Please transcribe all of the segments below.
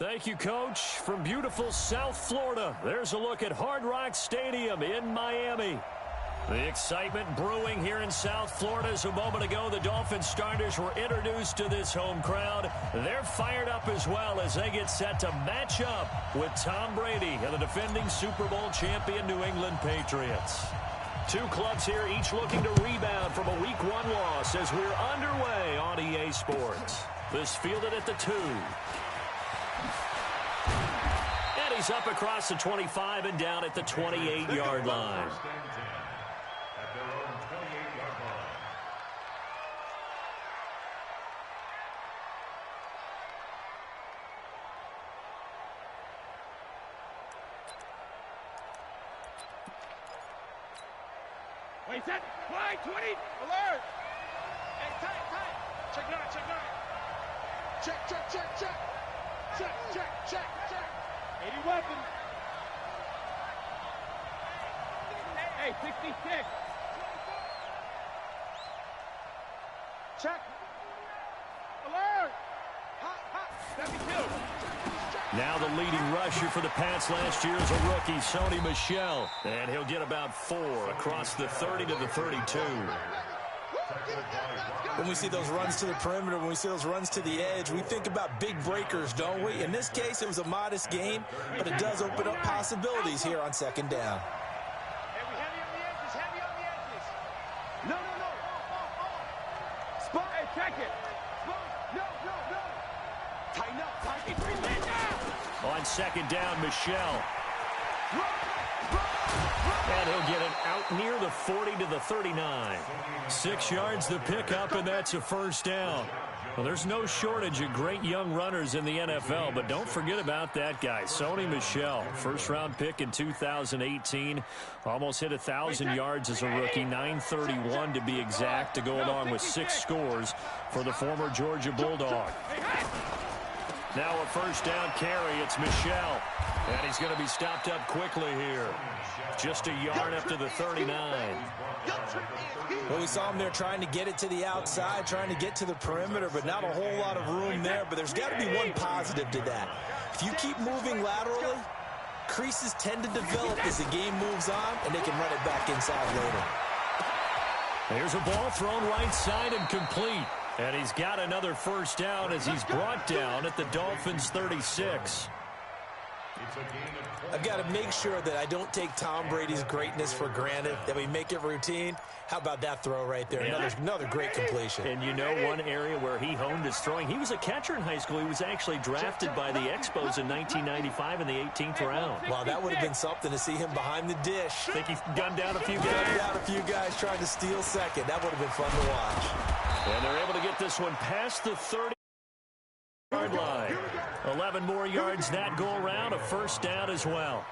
Thank you, Coach. From beautiful South Florida, there's a look at Hard Rock Stadium in Miami. The excitement brewing here in South Florida as a moment ago. The Dolphins starters were introduced to this home crowd. They're fired up as well as they get set to match up with Tom Brady and the defending Super Bowl champion New England Patriots. Two clubs here, each looking to rebound from a Week 1 loss as we're underway on EA Sports. This fielded at the 2. And he's up across the 25 and down at the 28-yard line. Wait, set, wide, 20, alert! Hey, tight, check it out, check. 80 weapon. Hey, 66. Check. Alert! Hot, 72. Now the leading rusher for the Pats last year is a rookie, Sony Michel. And he'll get about 4 across the 30 to the 32. When we see those runs to the perimeter, when we see those runs to the edge, we think about big breakers, don't we? In this case, it was a modest gain, but it does open up possibilities here on second down. Hey, we heavy on the edges. No. Spot, hey, check it. No. Tighten up. On second down, Michel. And he'll get it out near the 40 to the 39. 6 yards the pickup, and that's a first down. Well, there's no shortage of great young runners in the NFL, but don't forget about that guy, Sony Michel. First-round pick in 2018. Almost hit 1,000 yards as a rookie, 931 to be exact, to go along with 6 scores for the former Georgia Bulldog. Now a first down carry. It's Michel. And he's going to be stopped up quickly here. Just a yard up to the 39. Well, we saw him there trying to get it to the outside, trying to get to the perimeter, but not a whole lot of room there. But there's got to be one positive to that. If you keep moving laterally, creases tend to develop as the game moves on, and they can run it back inside later. There's a ball thrown right side and complete. And he's got another first down as he's brought down at the Dolphins' 36. I've got to make sure that I don't take Tom Brady's greatness for granted, that we make it routine. How about that throw right there? Yeah. Another great completion. And you know one area where he honed his throwing, he was a catcher in high school. He was actually drafted by the Expos in 1995 in the 18th round. Wow, that would have been something to see him behind the dish. Think he gunned down a few guys? Gunned down a few guys trying to steal second. That would have been fun to watch. And they're able to get this one past the 30-yard line. 11 more yards that go around, a first down as well.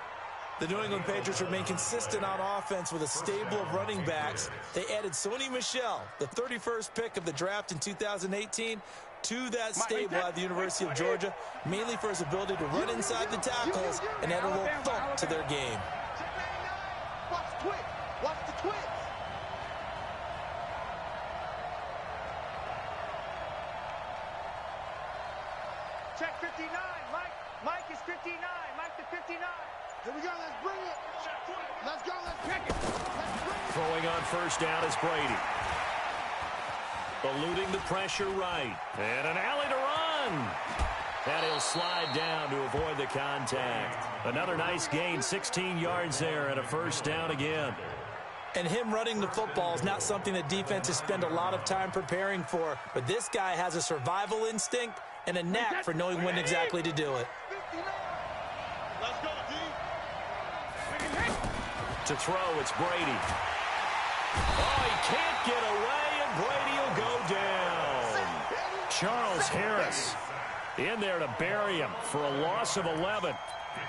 The New England Patriots remain consistent on offense with a stable of running backs. They added Sony Michel, the 31st pick of the draft in 2018, to that stable at the University of Georgia, mainly for his ability to run inside the tackles and add a little thump to their game. Watch the twitch. Check 59, Mike is 59, Mike to 59. Here we go, let's bring it. Let's go, let's check it. Throwing on first down is Brady. Eluding the pressure right. And an alley to run. And he'll slide down to avoid the contact. Another nice gain, 16 yards there and a first down again. And him running the football is not something that defenses spend a lot of time preparing for. But this guy has a survival instinct and a knack for knowing when exactly to do it. Let's go, D. To throw, it's Brady. Oh, he can't get away, and Brady will go down. Charles Harris in there to bury him for a loss of 11.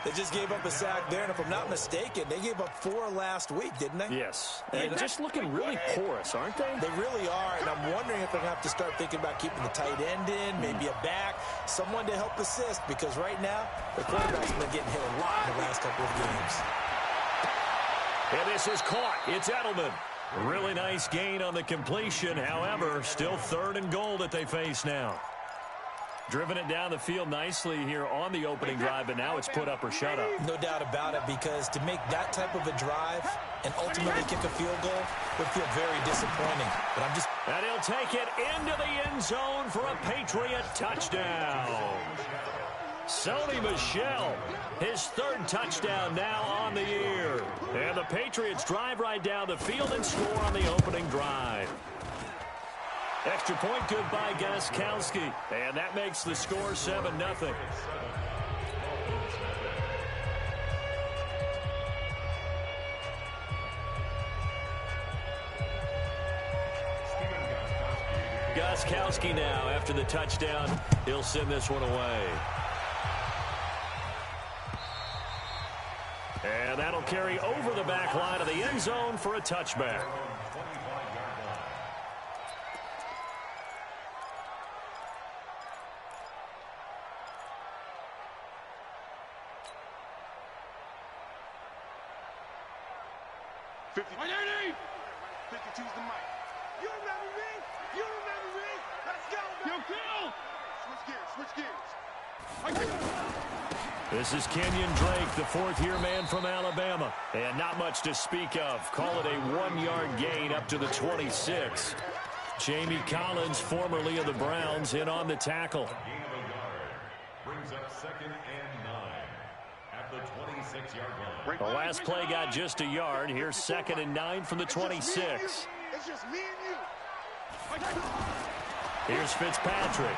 They just gave up a sack there, and if I'm not mistaken, they gave up 4 last week, didn't they? Yes. And just looking really porous, aren't they? They really are, and I'm wondering if they're going to have to start thinking about keeping the tight end in, maybe a back, someone to help assist, because right now, the quarterback's been getting hit a lot in the last couple of games. And this is caught. It's Edelman. Really nice gain on the completion. However, still 3rd and goal that they face now. Driven it down the field nicely here on the opening drive, but now it's put up or shut up. No doubt about it, because to make that type of a drive and ultimately kick a field goal would feel very disappointing. But I'm just... And he'll take it into the end zone for a Patriot touchdown. Sony Michel, his third touchdown now on the year. And the Patriots drive right down the field and score on the opening drive. Extra point good by Gostkowski. And that makes the score 7-0. Gostkowski now, after the touchdown, he'll send this one away. And that'll carry over the back line of the end zone for a touchback. This is Kenyon Drake, the fourth-year man from Alabama. And not much to speak of. Call it a 1-yard gain up to the 26. Jamie Collins, formerly of the Browns, in on the tackle. Brings up 2nd and 9 at the 26-yard line. The last play got just a yard. Here's 2nd and 9 from the 26. It's just me and you. Here's Fitzpatrick.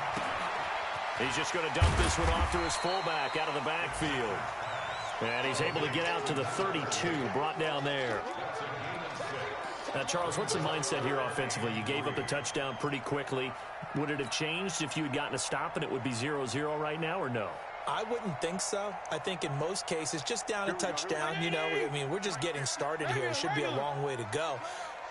He's just going to dump this one off to his fullback out of the backfield. And he's able to get out to the 32, brought down there. Now, Charles, what's the mindset here offensively? You gave up the touchdown pretty quickly. Would it have changed if you had gotten a stop and it would be 0-0 right now, or no? I wouldn't think so. I think in most cases, just down a touchdown, you know, I mean, we're just getting started here. It should be a long way to go.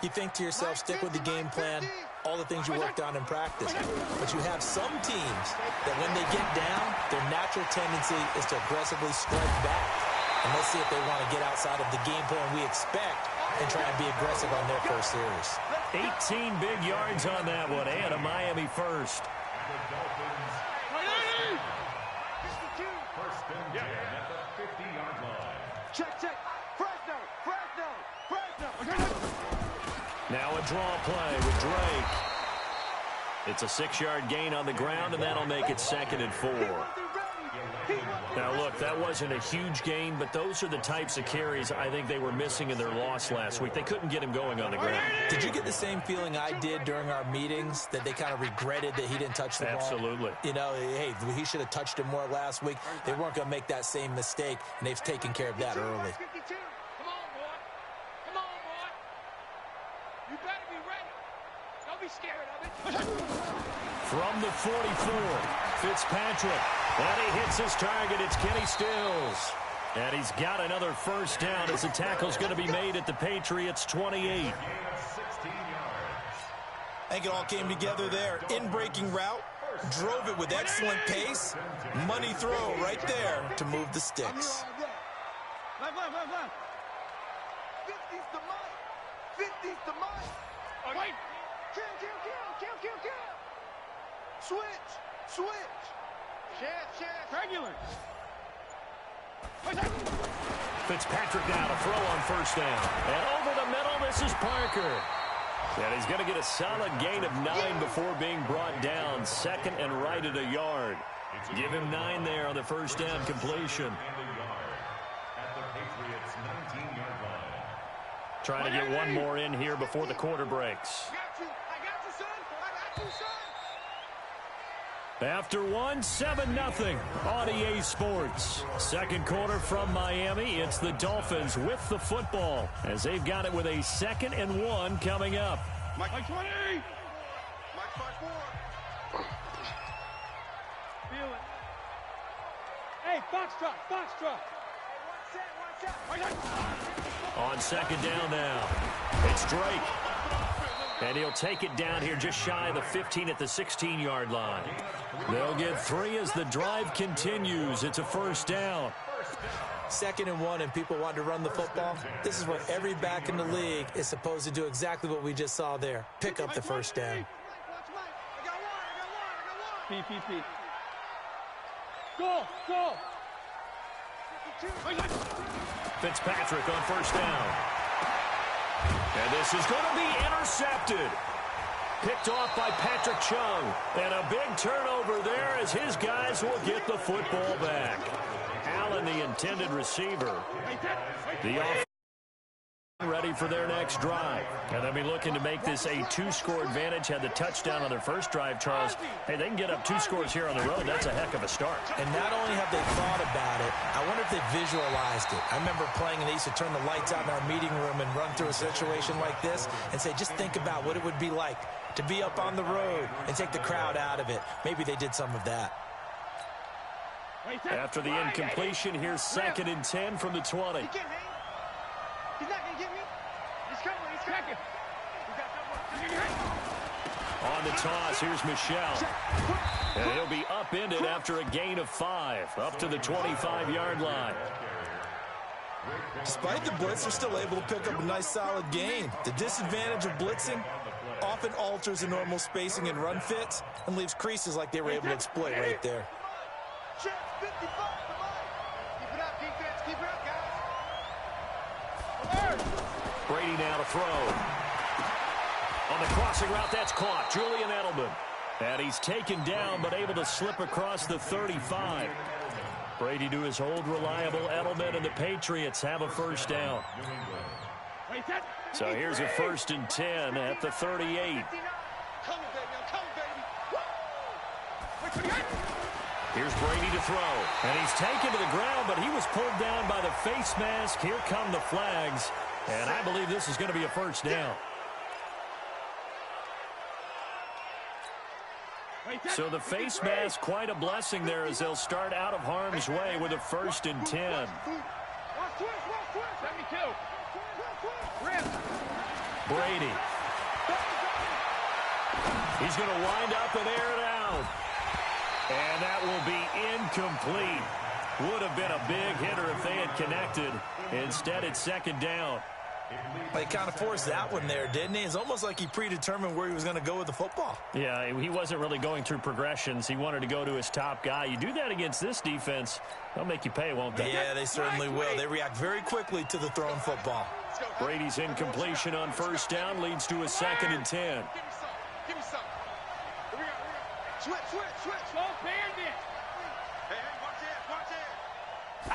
You think to yourself, stick with the game plan, all the things you worked on in practice. But you have some teams that when they get down, their natural tendency is to aggressively strike back. And let's see if they want to get outside of the game plan we expect and try and be aggressive on their first series. 18 big yards on that one, and a Miami first. The Dolphins. First and 10 at the 50-yard line. Check. Fresno. Now a draw play with Drake. It's a 6-yard gain on the ground, and that'll make it 2nd and 4. Now, look, that wasn't a huge gain, but those are the types of carries I think they were missing in their loss last week. They couldn't get him going on the ground. Did you get the same feeling I did during our meetings, that they kind of regretted that he didn't touch the ball? Absolutely. You know, hey, he should have touched him more last week. They weren't going to make that same mistake, and they've taken care of that early. You better be ready. Don't be scared of it. From the 44, Fitzpatrick. And he hits his target. It's Kenny Stills. And he's got another first down as the tackle's going to be made at the Patriots' 28. I think it all came together there. In-breaking route, drove it with excellent pace. Money throw right there to move the sticks. 50's the mic. 50's the mic. Wait. Kill. Switch. Chance. Regular. Fitzpatrick now to throw on first down. And over the middle, this is Parker. And he's going to get a solid gain of 9 before being brought down. 2nd and right at a yard. Give him 9 there on the first down completion. At the Patriots' 19-yard line. Trying to get one more in here before the quarter breaks. I got you, son. I got you, son. After 7-0 on EA Sports. Second quarter from Miami. It's the Dolphins with the football as they've got it with a 2nd and 1 coming up. Mike 20. Mike 5-4. Feel it. Hey, Foxtrot. One set. On second down now, it's Drake. And he'll take it down here just shy of the 15 at the 16-yard line. They'll get 3 as the drive continues. It's a first down. 2nd and 1, and people want to run the football. This is what every back in the league is supposed to do, exactly what we just saw there. Pick up the first down. PPP. Go. Fitzpatrick on first down. And this is going to be intercepted. Picked off by Patrick Chung. And a big turnover there as his guys will get the football back. Allen, the intended receiver. The offense ready for their next drive. And they'll be looking to make this a 2-score advantage. Had the touchdown on their first drive, Charles. Hey, they can get up 2 scores here on the road. That's a heck of a start. And not only have they thought about it, I wonder if they visualized it. I remember playing and they used to turn the lights out in our meeting room and run through a situation like this and say, just think about what it would be like to be up on the road and take the crowd out of it. Maybe they did some of that. After the incompletion, here's 2nd and 10 from the 20. He's not going to get me. He's coming. On the toss, here's Michelle. And he'll be upended after a gain of 5, up to the 25-yard line. Despite the blitz, they're still able to pick up a nice, solid gain. The disadvantage of blitzing often alters the normal spacing and run fits and leaves creases like they were able to exploit right there. 55, come on. Keep it up, defense. Keep it up, guys. Brady now to throw. On the crossing route, that's caught. Julian Edelman. And he's taken down, but able to slip across the 35. Brady to his old reliable Edelman, and the Patriots have a first down. So here's a 1st and 10 at the 38. Here's Brady to throw. And he's taken to the ground, but he was pulled down by the face mask. Here come the flags. And I believe this is going to be a first down. So the face mask, quite a blessing there as they'll start out of harm's way with a 1st and 10. Brady. He's going to wind up and air it out. And that will be incomplete. Would have been a big hitter if they had connected. Instead, it's 2nd down. He kind of forced that one there, didn't he? It's almost like he predetermined where he was going to go with the football. Yeah, he wasn't really going through progressions. He wanted to go to his top guy. You do that against this defense, they'll make you pay, won't they? Yeah, they certainly will. They react very quickly to the thrown football. Brady's incompletion on first down leads to a 2nd and 10. Give me some. Switch. Go Bandit. Hey, watch it.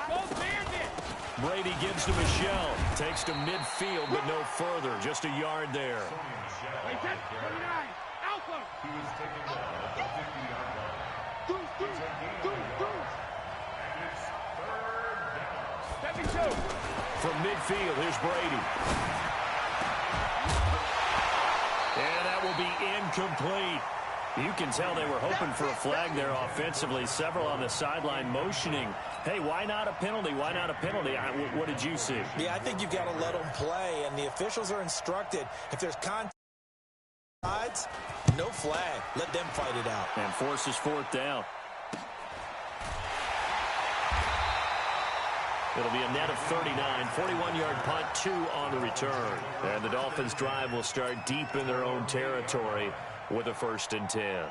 Go Bandit. Brady gives to Michelle. Takes to midfield, but no further. Just a yard there. Wait, 29. Alpha. He was taken down at the 50-yard line. And it's 3rd down. 72. From midfield, here's Brady. And that will be incomplete. You can tell they were hoping for a flag there offensively. Several on the sideline motioning. Hey, why not a penalty? Why not a penalty? What did you see? Yeah, I think you've got to let them play, and the officials are instructed. If there's contact, no flag. Let them fight it out. And forces 4th down. It'll be a net of 39, 41-yard punt, 2 on the return. And the Dolphins' drive will start deep in their own territory with a 1st and 10.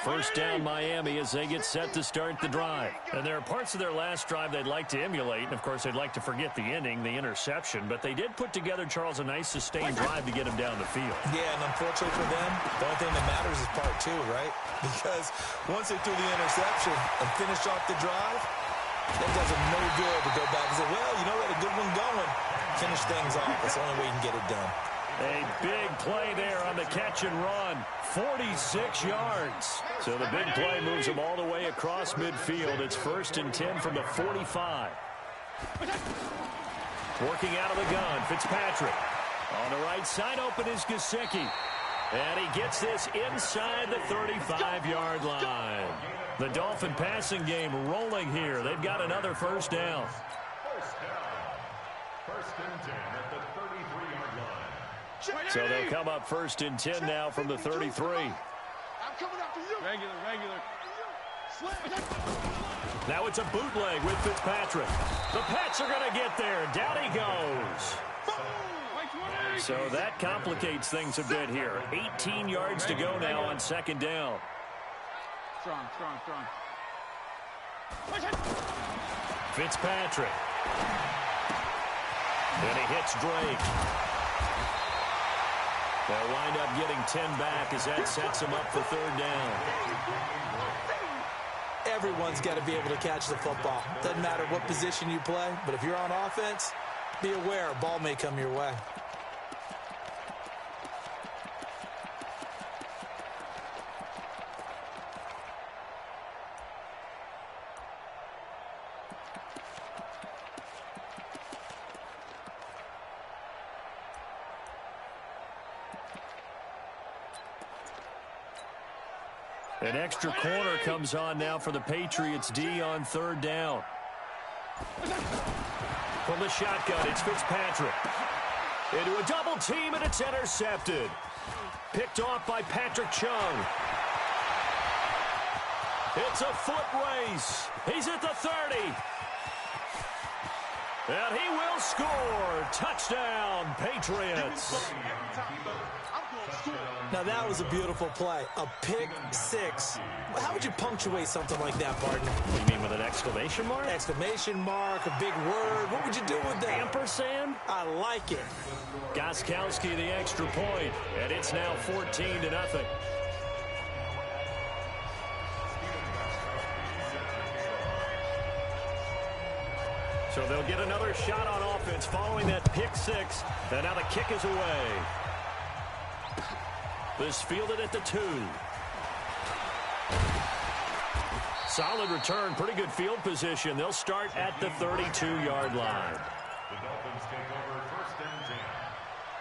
First down Miami as they get set to start the drive. And there are parts of their last drive they'd like to emulate. And, of course, they'd like to forget the ending, the interception. But they did put together, Charles, a nice sustained drive to get him down the field. Yeah, and unfortunately for them, the only thing that matters is part 2, right? Because once they threw the interception and finished off the drive, that does them no good to go back and say, well, you know, we had a good one going. Finish things off. That's the only way you can get it done. A big play there on the catch and run. 46 yards. So the big play moves them all the way across midfield. It's 1st and 10 from the 45. Working out of the gun, Fitzpatrick. On the right side, open is Gesicki. And he gets this inside the 35-yard line. The Dolphin passing game rolling here. They've got another first down. First and 10 at the 33-yard line. So they'll come up 1st and 10 now from the 33. I'm coming after you. Regular. Now it's a bootleg with Fitzpatrick. The Pats are going to get there. Down he goes. So that complicates things a bit here. 18 yards to go now on 2nd down. Strong. Fitzpatrick. And he hits Drake. They'll wind up getting 10 back as that sets them up for third down. Everyone's got to be able to catch the football. Doesn't matter what position you play, but if you're on offense, be aware a ball may come your way. An extra corner comes on now for the Patriots D on third down. From the shotgun, it's Fitzpatrick. Into a double team, and it's intercepted. Picked off by Patrick Chung. It's a foot race. He's at the 30. And he will score. Touchdown, Patriots. Now, that was a beautiful play. A pick six. How would you punctuate something like that, partner? What do you mean, with an exclamation mark? Exclamation mark, a big word. What would you do with that? Ampersand? I like it. Gostkowski the extra point, and it's now 14-0. So they'll get another shot on offense following that pick six, and now the kick is away. This fielded at the 2. Solid return, pretty good field position. They'll start at the 32-yard line. The Dolphins take over first and 10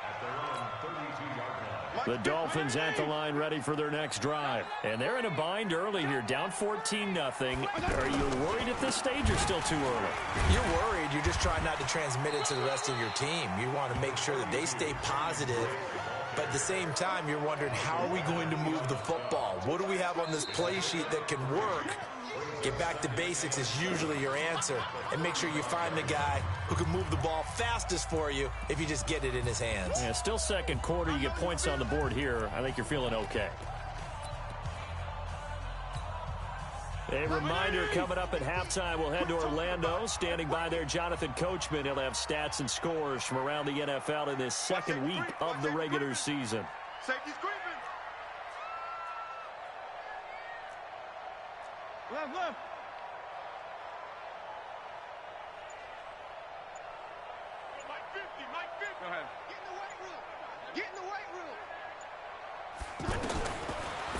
at their own 32-yard line. The Dolphins at the line ready for their next drive. And they're in a bind early here, down 14-0. Are you worried at this stage or still too early? You're worried. You're just trying not to transmit it to the rest of your team. You want to make sure that they stay positive. But at the same time, you're wondering, how are we going to move the football? What do we have on this play sheet that can work? Get back to basics is usually your answer. And make sure you find the guy who can move the ball fastest for you if you just get it in his hands. Yeah, still second quarter. You get points on the board here. I think you're feeling okay. A reminder, coming up at halftime, we'll head to Orlando. Standing by there, Jonathan Coachman. He'll have stats and scores from around the NFL in this second week of the regular season. Safety's creeping. Left. Mike 50. Go ahead. Get in the weight room.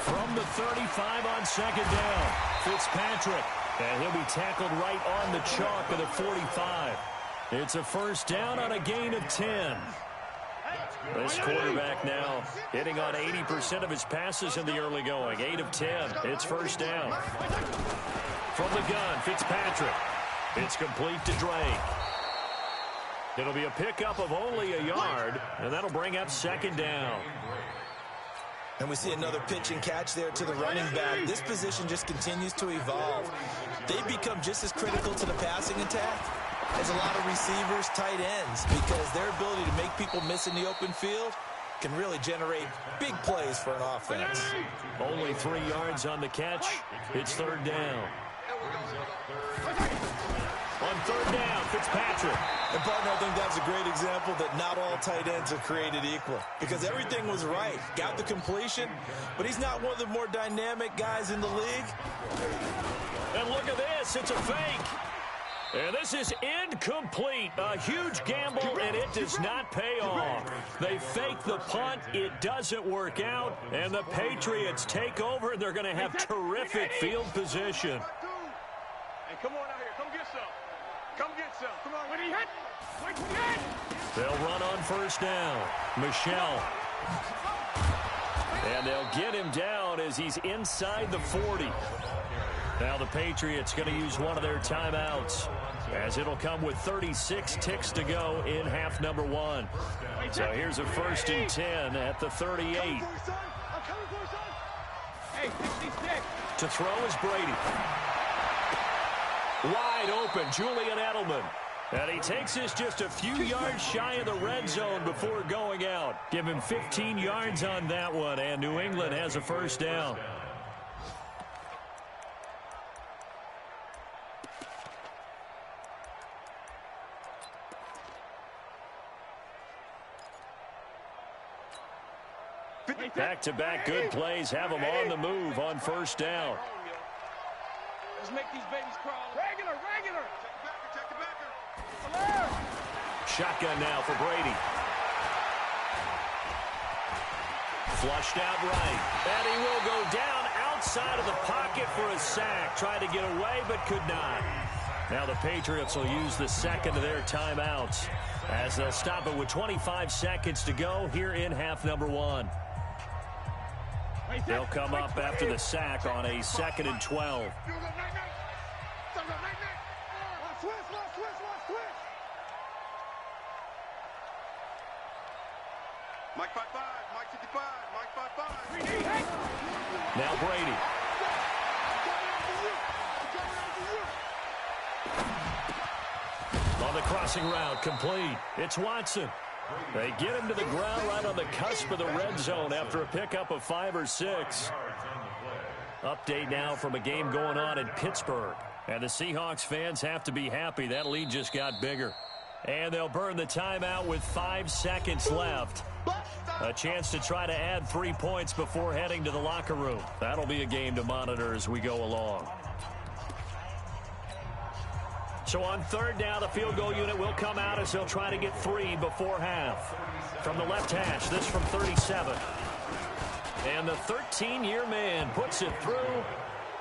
From the 35 on second down, Fitzpatrick. And he'll be tackled right on the chalk of the 45. It's a first down on a gain of 10. This quarterback now hitting on 80% of his passes in the early going. 8 of 10. It's first down. From the gun, Fitzpatrick. It's complete to Drake. It'll be a pickup of only a yard, and that'll bring up second down. And we see another pitch and catch there to the running back. This position just continues to evolve. They become just as critical to the passing attack as a lot of receivers, tight ends, because their ability to make people miss in the open field can really generate big plays for an offense. Only 3 yards on the catch. It's third down. On third down, Fitzpatrick. And, partner, I think that's a great example that not all tight ends are created equal, because everything was right. Got the completion, but he's not one of the more dynamic guys in the league. And look at this. It's a fake. And this is incomplete. A huge gamble, and it does not pay off. They fake the punt. It doesn't work out. And the Patriots take over, and they're going to have terrific field position. Hey, come on out here. Come get some. Come get some. Come on. When he hit. They'll run on first down. Michelle. And they'll get him down as he's inside the 40. Now the Patriots going to use one of their timeouts, as it'll come with 36 ticks to go in half number 1. So here's a first and 10 at the 38. To throw is Brady. Wide open, Julian Edelman. And he takes this just a few yards shy of the red zone before going out. Give him 15 yards on that one, and New England has a first down. Back-to-back good plays have them on the move on first down. Let's make these babies crawl. Regular. Check the backer. Shotgun now for Brady. Flushed out right. And he will go down outside of the pocket for a sack. Tried to get away, but could not. Now the Patriots will use the second of their timeouts as they'll stop it with 25 seconds to go here in half number one. They'll come up after the sack on a 2nd and 12. Mike 5-5, Mike 55, Mike 5-5. Now Brady. On the crossing route, complete. It's Watson. They get him to the ground right on the cusp of the red zone after a pickup of 5 or 6. Update now from a game going on in Pittsburgh. And the Seahawks fans have to be happy. That lead just got bigger. And they'll burn the timeout with 5 seconds left. A chance to try to add 3 points before heading to the locker room. That'll be a game to monitor as we go along. So on third down, the field goal unit will come out as they'll try to get 3 before half. From the left hash, this from 37. And the 13-year man puts it through.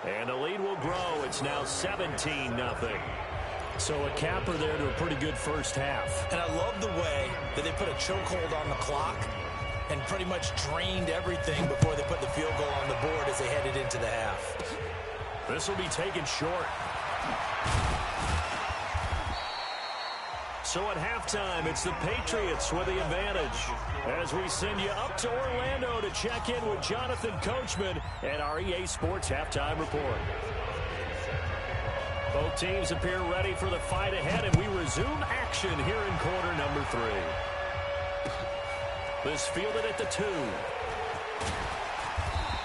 And the lead will grow. It's now 17-0. So a capper there to a pretty good first half. And I love the way that they put a chokehold on the clock and pretty much drained everything before they put the field goal on the board as they headed into the half. This will be taken short. So at halftime, it's the Patriots with the advantage. As we send you up to Orlando to check in with Jonathan Coachman and our EA Sports Halftime Report. Both teams appear ready for the fight ahead, and we resume action here in quarter number 3. This fielded at the 2.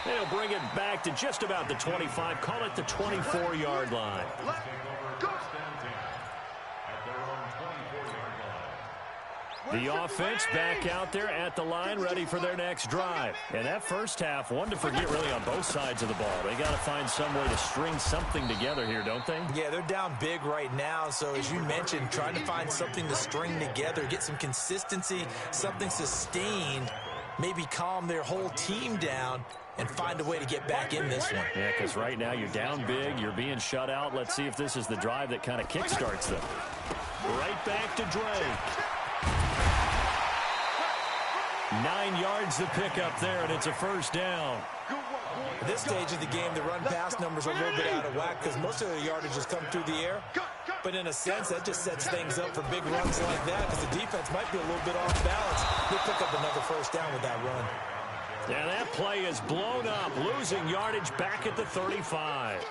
They'll bring it back to just about the 25. Call it the 24-yard line. The offense back out there at the line, ready for their next drive. And that first half, one to forget really on both sides of the ball. They got to find some way to string something together here, don't they? Yeah, they're down big right now. So as you mentioned, trying to find something to string together, get some consistency, something sustained, maybe calm their whole team down and find a way to get back in this one. Yeah, because right now you're down big, you're being shut out. Let's see if this is the drive that kind of kickstarts them. Right back to Drake. 9 yards to pick up there, and it's a first down. At this stage of the game, the run-pass numbers are a little bit out of whack because most of the yardage has come through the air. But in a sense, that just sets things up for big runs like that because the defense might be a little bit off balance. They'll pick up another first down with that run. Yeah, that play is blown up, losing yardage back at the 35.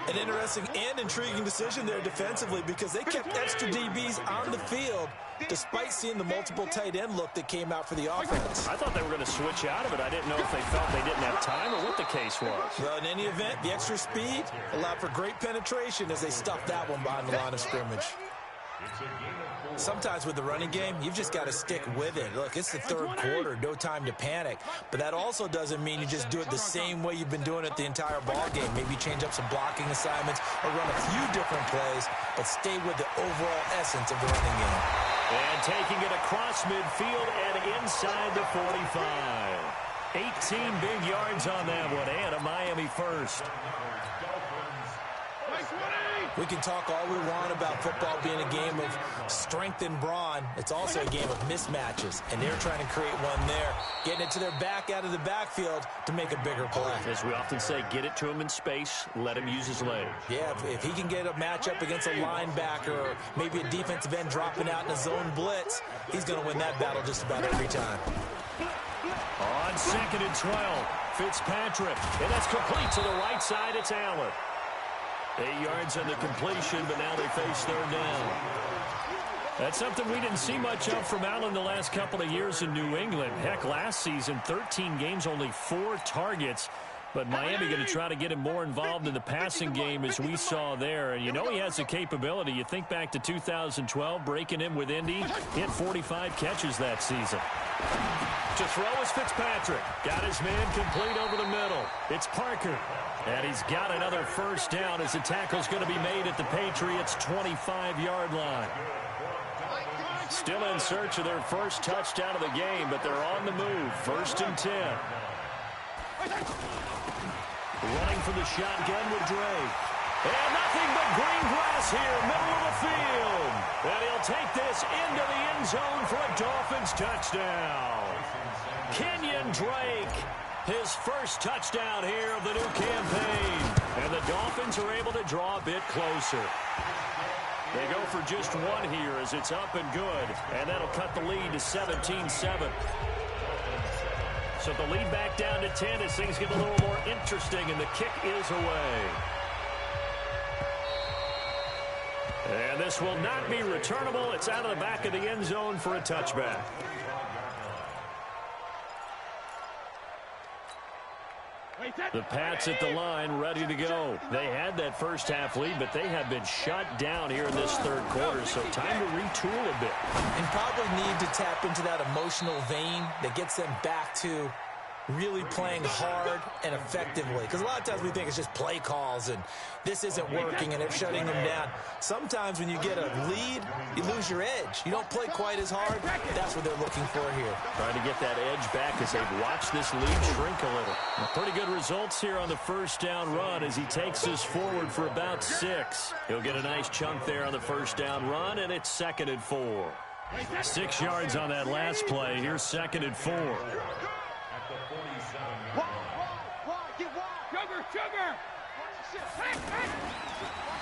An interesting and intriguing decision there defensively because they kept extra DBs on the field despite seeing the multiple tight end look that came out for the offense. I thought they were going to switch out of it. I didn't know if they felt they didn't have time or what the case was. Well, in any event, the extra speed allowed for great penetration as they stuffed that one behind the line of scrimmage. Sometimes with the running game, you've just got to stick with it. Look, it's the third quarter, no time to panic. But that also doesn't mean you just do it the same way you've been doing it the entire ball game. Maybe change up some blocking assignments or run a few different plays, but stay with the overall essence of the running game. And taking it across midfield and inside the 45. 18 big yards on that one, and a Miami first. We can talk all we want about football being a game of strength and brawn. It's also a game of mismatches, and they're trying to create one there, getting it to their back out of the backfield to make a bigger play. As we often say, get it to him in space, let him use his legs. Yeah, if he can get a matchup against a linebacker or maybe a defensive end dropping out in a zone blitz, he's going to win that battle just about every time. On 2nd and 12, Fitzpatrick, and that's complete to the right side. It's Allen. 8 yards on the completion, but now they face third down. That's something we didn't see much of from Allen the last couple of years in New England. Heck, last season, 13 games, only 4 targets. But Miami going to try to get him more involved in the passing game as we saw there. And you know he has the capability. You think back to 2012, breaking him with Indy. He had 45 catches that season. To throw is Fitzpatrick. Got his man complete over the middle. It's Parker. And he's got another first down as the tackle's going to be made at the Patriots' 25-yard line. Still in search of their first touchdown of the game, but they're on the move. 1st and 10. Running for the shotgun with Drake. And nothing but green grass here, middle of the field. And he'll take this into the end zone for a Dolphins touchdown. Kenyon Drake, his first touchdown here of the new campaign. And the Dolphins are able to draw a bit closer. They go for just one here as it's up and good. And that'll cut the lead to 17-7. So the lead back down to 10 as things get a little more interesting, and the kick is away. And this will not be returnable. It's out of the back of the end zone for a touchback. The Pats at the line ready to go. They had that first half lead, but they have been shut down here in this third quarter, so time to retool a bit. And probably need to tap into that emotional vein that gets them back to really playing hard and effectively. Because a lot of times we think it's just play calls and this isn't working and it's shutting them down. Sometimes when you get a lead, you lose your edge. You don't play quite as hard. That's what they're looking for here. Trying to get that edge back as they've watched this lead shrink a little. Pretty good results here on the first down run as he takes us forward for about 6. He'll get a nice chunk there on the first down run, and it's 2nd and 4. 6 yards on that last play. Here's 2nd and 4.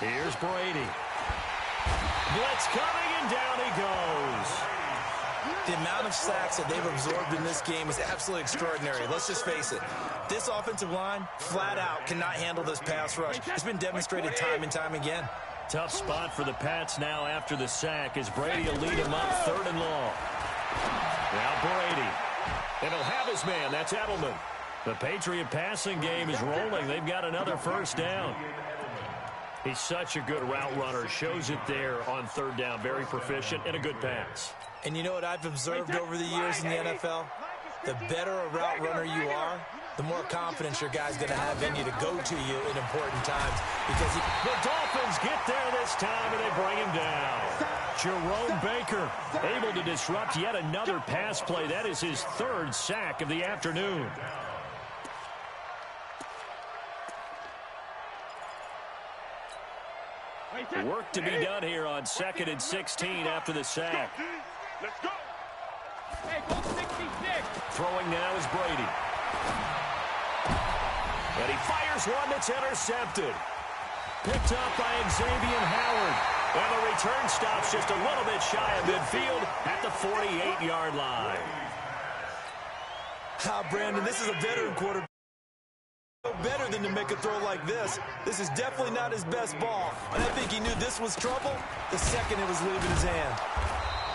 Here's Brady. Blitz coming, and down he goes. The amount of sacks that they've absorbed in this game is absolutely extraordinary. Let's just face it. This offensive line, flat out, cannot handle this pass rush. It's been demonstrated time and time again. Tough spot for the Pats now after the sack as Brady will lead him up 3rd and long. Now Brady. And he'll have his man. That's Edelman. The Patriot passing game is rolling. They've got another first down. He's such a good route runner. Shows it there on 3rd down. Very proficient and a good pass. And you know what I've observed over the years in the NFL? The better a route runner you are, the more confidence your guy's going to have in you to go to you in important times. Because the Dolphins get there this time, and they bring him down. Jerome Baker able to disrupt yet another pass play. That is his 3rd sack of the afternoon. Work to be done here on 2nd and 16 after the sack. Let's go. Hey, go 66. Throwing now is Brady. And he fires one that's intercepted. Picked up by Xavier Howard. And the return stops just a little bit shy of midfield at the 48-yard line. Brandon, this is a veteran quarterback. Better than to make a throw like this. This is definitely not his best ball. And I think he knew this was trouble the second it was leaving his hand.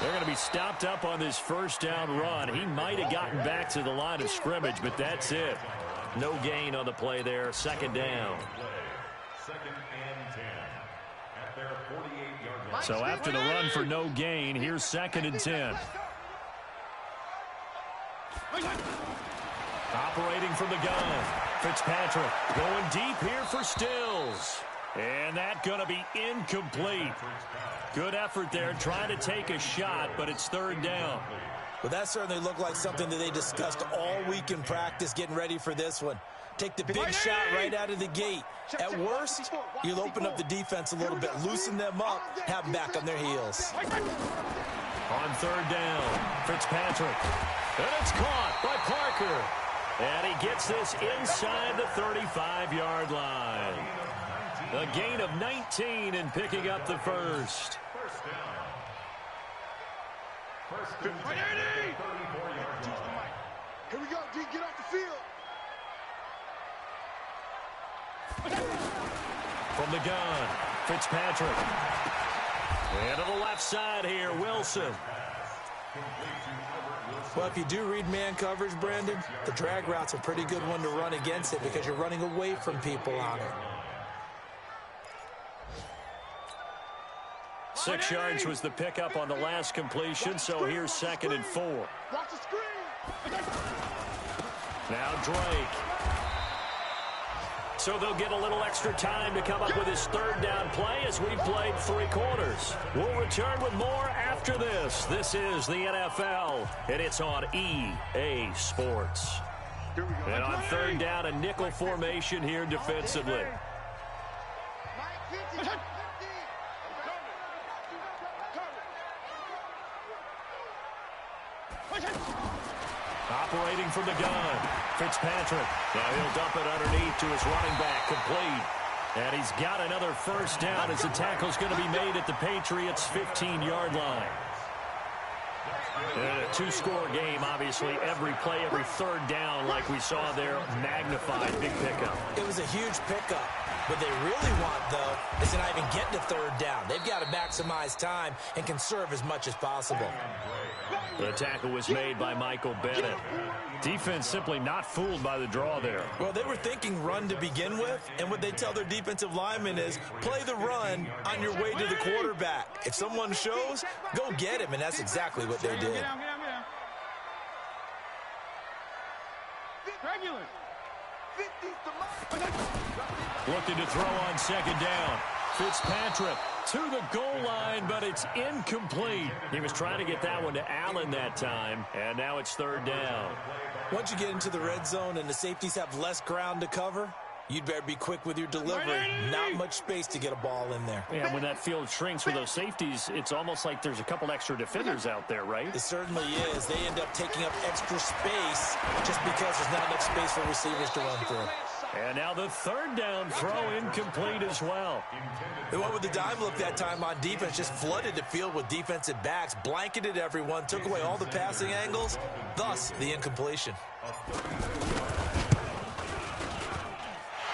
They're going to be stopped up on this first down run. He might have gotten back to the line of scrimmage, but that's it. No gain on the play there. 2nd down. 2nd and 10 at their 48-yard line. So after the run for no gain, here's 2nd and 10. Operating from the gun. Fitzpatrick going deep here for Stills. And that going to be incomplete. Good effort there trying to take a shot, but it's 3rd down. Well, that certainly looked like something that they discussed all week in practice getting ready for this one. Take the big shot right out of the gate. At worst, you'll open up the defense a little bit, loosen them up, have them back on their heels. On 3rd down, Fitzpatrick. And it's caught by Parker. And he gets this inside the 35-yard line. A gain of 19 and picking up the first. Here we go, D. Get off the field. From the gun, Fitzpatrick. And to the left side here, Wilson. Well, if you do read man coverage, Brandon, the drag route's a pretty good one to run against it because you're running away from people on it. 6 yards was the pickup on the last completion, so here's 2nd and 4. Watch the screen. Now Drake. So they'll get a little extra time to come up with his 3rd down play as we've played 3 quarters. We'll return with more after this. This is the NFL, and it's on EA Sports. And on 3rd down, a nickel formation here defensively. Operating from the gun, Fitzpatrick. Now he'll dump it underneath to his running back, complete. And he's got another 1st down as the tackle's going to be made at the Patriots' 15-yard line. In a 2-score game, obviously, every play, every 3rd down, like we saw there, magnified, big pickup. It was a huge pickup. What they really want, though, is to not even get to 3rd down. They've got to maximize time and conserve as much as possible. The tackle was made by Michael Bennett. Defense simply not fooled by the draw there. Well, they were thinking run to begin with, and what they tell their defensive linemen is play the run on your way to the quarterback. If someone shows, go get him, and that's exactly what they did. Looking to throw on 2nd down. Fitzpatrick to the goal line, but it's incomplete. He was trying to get that one to Allen that time, and now it's 3rd down. Once you get into the red zone and the safeties have less ground to cover, you'd better be quick with your delivery. Not much space to get a ball in there. Yeah, when that field shrinks with those safeties, it's almost like there's a couple extra defenders out there, right? It certainly is. They end up taking up extra space just because there's not enough space for receivers to run through. And now the 3rd down throw incomplete as well. They went with the dive look that time on defense, just flooded the field with defensive backs, blanketed everyone, took away all the passing angles, thus the incompletion.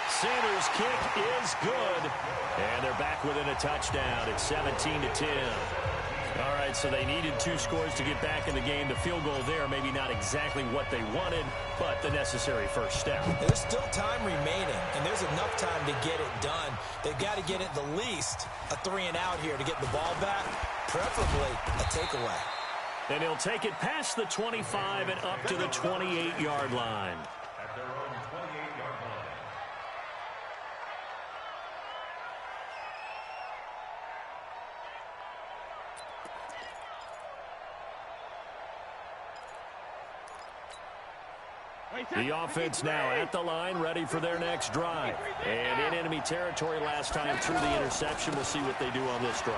Sanders' kick is good. And they're back within a touchdown. It's 17-10. All right, so they needed 2 scores to get back in the game. The field goal there, maybe not exactly what they wanted, but the necessary 1st step. There's still time remaining, and there's enough time to get it done. They've got to get at the least a 3-and-out here to get the ball back, preferably a takeaway. And he'll take it past the 25 and up to the 28-yard line. At their own 28-yard line. The offense now at the line, ready for their next drive. And in enemy territory last time through the interception. We'll see what they do on this drive.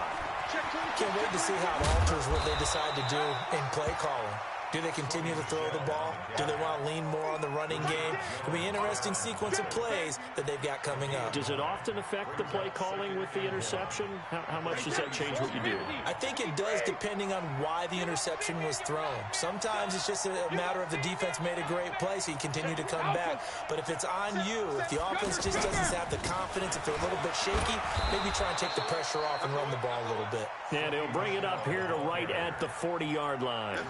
Can't wait to see how it alters what they decide to do in play calling. Do they continue to throw the ball? Do they want to lean more on the running game? It'll be an interesting sequence of plays that they've got coming up. Does it often affect the play calling with the interception? How much does that change what you do? I think it does depending on why the interception was thrown. Sometimes it's just a matter of the defense made a great play, so you continue to come back. But if it's on you, if the offense just doesn't have the confidence, if they're a little bit shaky, maybe try and take the pressure off and run the ball a little bit. And he'll bring it up here to right at the 40-yard line.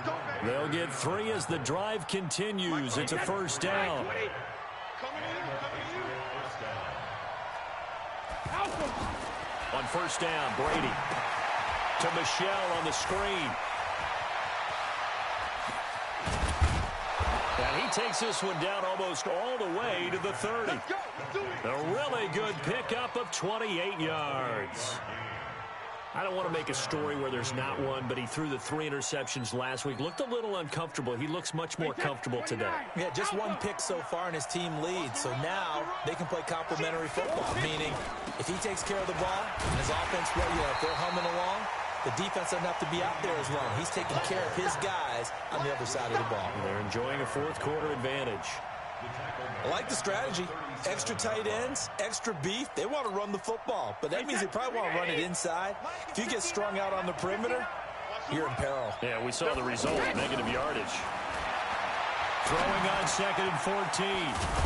They'll get 3 as the drive continues. It's a 1st down. On 1st down, Brady to Michelle on the screen. And he takes this one down almost all the way to the 30. A really good pickup of 28 yards. I don't want to make a story where there's not one, but he threw the 3 interceptions last week. Looked a little uncomfortable. He looks much more comfortable today. Yeah, just 1 pick so far and his team leads. So now they can play complementary football, meaning if he takes care of the ball and his offense, if they're humming along, the defense doesn't have to be out there as long. He's taking care of his guys on the other side of the ball. And they're enjoying a 4th quarter advantage. I like the strategy. Extra tight ends, extra beef. They want to run the football, but that means they probably want to run it inside. If you get strung out on the perimeter, you're in peril. Yeah, we saw the result, negative yardage. Throwing on 2nd and 14.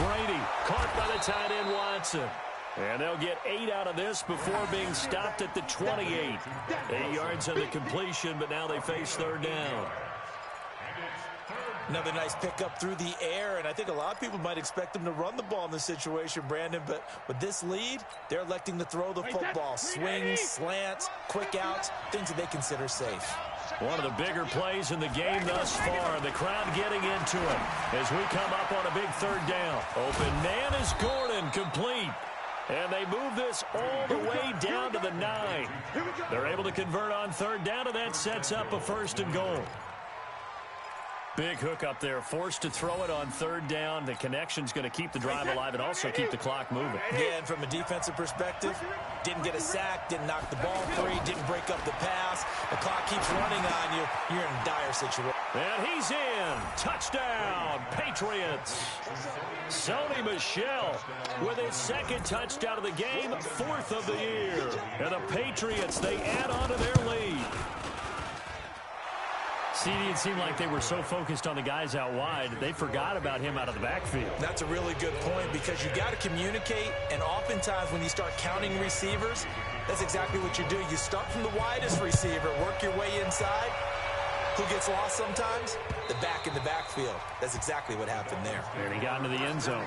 Brady caught by the tight end Watson. And they'll get 8 out of this before being stopped at the 28. 8 yards on the completion, but now they face 3rd down. Another nice pickup through the air, and I think a lot of people might expect them to run the ball in this situation, Brandon, but with this lead, they're electing to throw the football. Swings, slants, quick outs, things that they consider safe. One of the bigger plays in the game thus far. The crowd getting into it as we come up on a big third down. Open man is Gordon, complete. And they move this all the way down to the 9. They're able to convert on third down, and that sets up a 1st and goal. Big hook up there, forced to throw it on third down. The connection's going to keep the drive alive and also keep the clock moving. Yeah, and from a defensive perspective, didn't get a sack, didn't knock the ball free, didn't break up the pass. The clock keeps running on you. You're in a dire situation. And he's in. Touchdown, Patriots. Sony Michel with his 2nd touchdown of the game, 4th of the year. And the Patriots, they add on to their lead. CD, it seemed like they were so focused on the guys out wide, they forgot about him out of the backfield. That's a really good point because you got to communicate, and oftentimes when you start counting receivers, that's exactly what you do. You start from the widest receiver, work your way inside. Who gets lost sometimes? The back in the backfield. That's exactly what happened there. And he got into the end zone.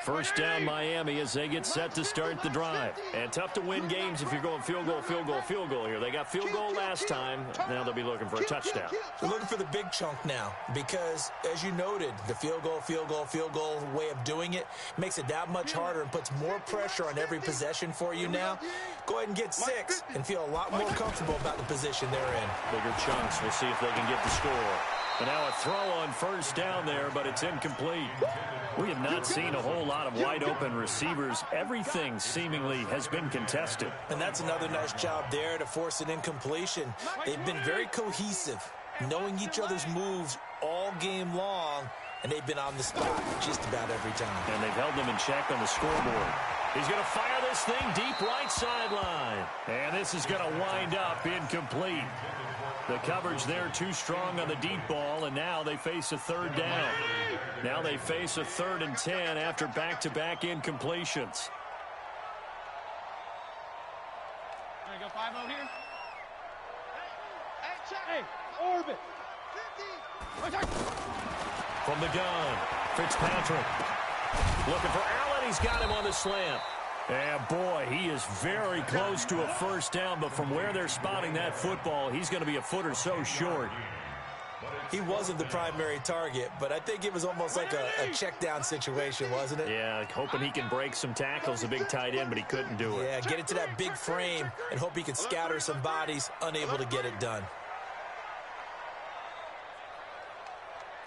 First down Miami as they get set to start the drive. And tough to win games if you're going field goal, field goal, field goal here. They got field goal last time. Now they'll be looking for a touchdown. They're looking for the big chunk now because, as you noted, the field goal, field goal, field goal way of doing it makes it that much harder and puts more pressure on every possession for you now. Go ahead and get 6 and feel a lot more comfortable about the position they're in. Bigger chunks. We'll see if they can get the score. And now a throw on first down there, but it's incomplete. We have not seen a whole lot of wide-open receivers. Everything seemingly has been contested. And that's another nice job there to force an incompletion. They've been very cohesive, knowing each other's moves all game long, and they've been on the spot just about every time. And they've held them in check on the scoreboard. He's going to fire this thing deep right sideline. And this is going to wind up incomplete. The coverage there too strong on the deep ball, and now they face a 3rd down. Now they face a 3rd and 10 after back-to-back incompletions. All right, go 5-0 here. Hey, orbit. From the gun, Fitzpatrick. Looking for Allen. He's got him on the slant. And, boy, he is very close to a first down, but from where they're spotting that football, he's going to be a foot or so short. He wasn't the primary target, but I think it was almost like a check down situation, wasn't it? Yeah, hoping he can break some tackles, a big tight end, but he couldn't do it. Yeah, get it to that big frame and hope he can scatter some bodies, unable to get it done.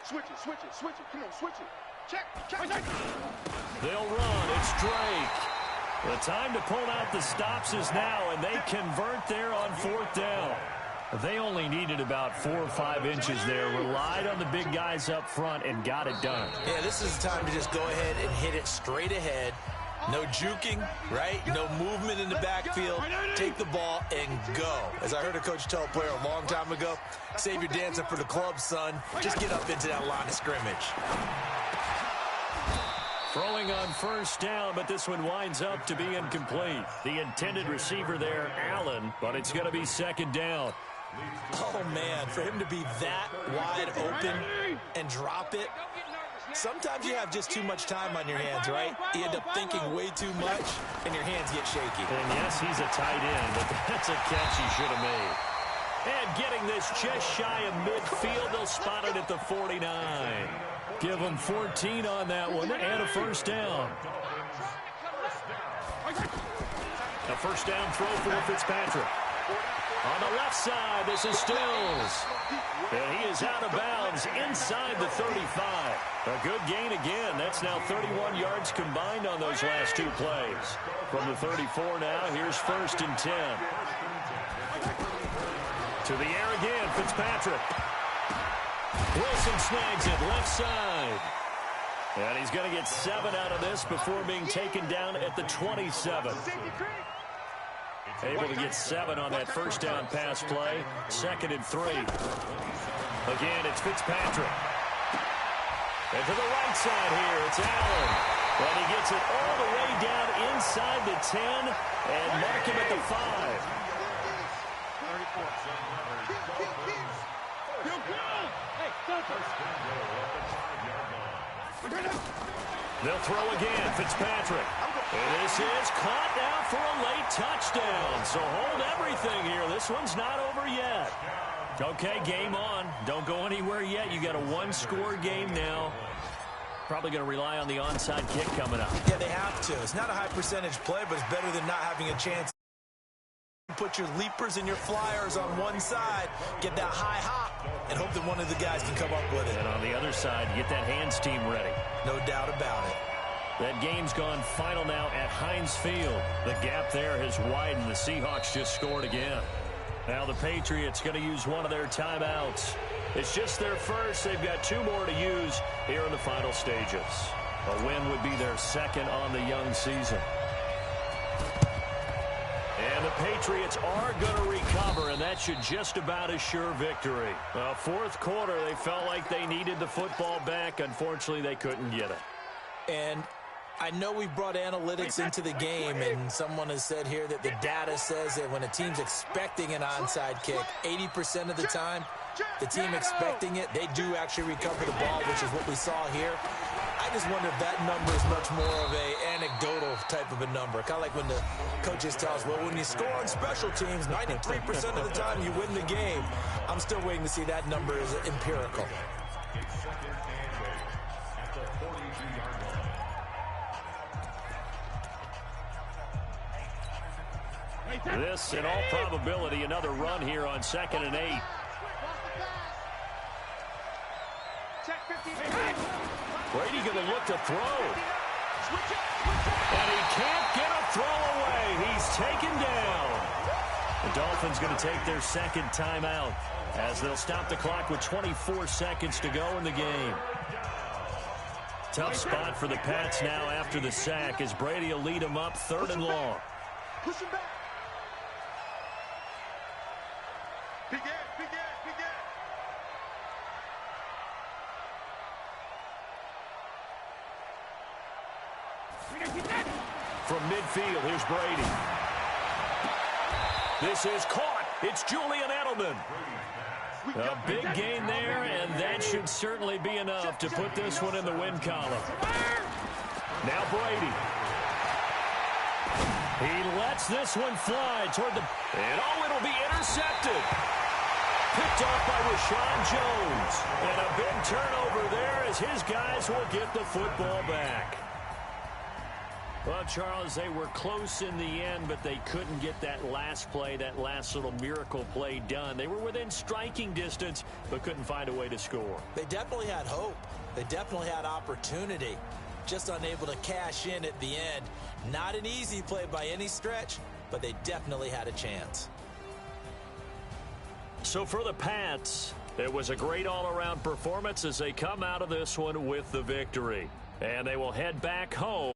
Switch it, switch it, switch it. Come on, switch it. Check. They'll run. It's Drake. The time to pull out the stops is now, and they convert there on 4th down. They only needed about 4 or 5 inches there, relied on the big guys up front, and got it done. Yeah, this is the time to just go ahead and hit it straight ahead. No juking, right? No movement in the backfield. Take the ball and go. As I heard a coach tell a player a long time ago, save your dancing for the club, son. Just get up into that line of scrimmage. Throwing on first down, but this one winds up to be incomplete. The intended receiver there, Allen, but it's going to be 2nd down. Oh, man, for him to be that wide open and drop it. Sometimes you have just too much time on your hands, right? You end up thinking way too much, and your hands get shaky. And yes, he's a tight end, but that's a catch he should have made. And getting this just shy of midfield, they'll spot it at the 49. Give them 14 on that one and a first down. A first down throw for Fitzpatrick. On the left side, this is Stills. And he is out of bounds inside the 35. A good gain again. That's now 31 yards combined on those last 2 plays. From the 34 now, here's 1st and 10. To the air again, Fitzpatrick. Wilson snags it left side. And he's going to get 7 out of this before being taken down at the 27. Able to get 7 on that first down pass play. 2nd and 3. Again, it's Fitzpatrick. And to the right side here, it's Allen. And he gets it all the way down inside the 10 and mark him at the 5. 34. They'll throw again, Fitzpatrick. And this is caught now for a late touchdown. So hold everything here. This one's not over yet. Okay, game on. Don't go anywhere yet. You got a one-score game now. Probably going to rely on the onside kick coming up. Yeah, they have to. It's not a high-percentage play, but it's better than not having a chance. Put your leapers and your flyers on one side, get that high hop, and hope that one of the guys can come up with it. And on the other side, get that hands team ready. No doubt about it. That game's gone final now at Heinz Field. The gap there has widened. The Seahawks just scored again. Now the Patriots going to use one of their timeouts. It's just their first. They've got 2 more to use here in the final stages. A win would be their second on the young season. And the Patriots are going to recover, and that should just about assure victory. Fourth quarter, they felt like they needed the football back. Unfortunately, they couldn't get it. And I know we brought analytics into the game, and someone has said here that the data says that when a team's expecting an onside kick, 80% of the time, the team expecting it, they do actually recover the ball, which is what we saw here. I just wonder if that number is much more of a anecdotal type of a number. Kind of like when the coaches tell us, well, when you score on special teams, 93% of the time you win the game. I'm still waiting to see that number is empirical. This, in all probability, another run here on 2nd and 8. Brady going to look to throw. And he can't get a throw away. He's taken down. The Dolphins going to take their second timeout as they'll stop the clock with 24 seconds to go in the game. Tough spot for the Pats now after the sack as Brady will lead them up 3rd and long. Push him back. Big Ed, Big Ed, Big Ed. From midfield, here's Brady. This is caught. It's Julian Edelman. A big gain there, and that should certainly be enough to put this one in the win column. Now Brady. He lets this one fly toward the... And it'll be intercepted. Picked off by Rashawn Jones. And a big turnover there as his guys will get the football back. Well, Charles, they were close in the end, but they couldn't get that last play, that last little miracle play done. They were within striking distance, but couldn't find a way to score. They definitely had hope. They definitely had opportunity. Just unable to cash in at the end. Not an easy play by any stretch, but they definitely had a chance. So for the Pats, it was a great all-around performance as they come out of this one with the victory. And they will head back home.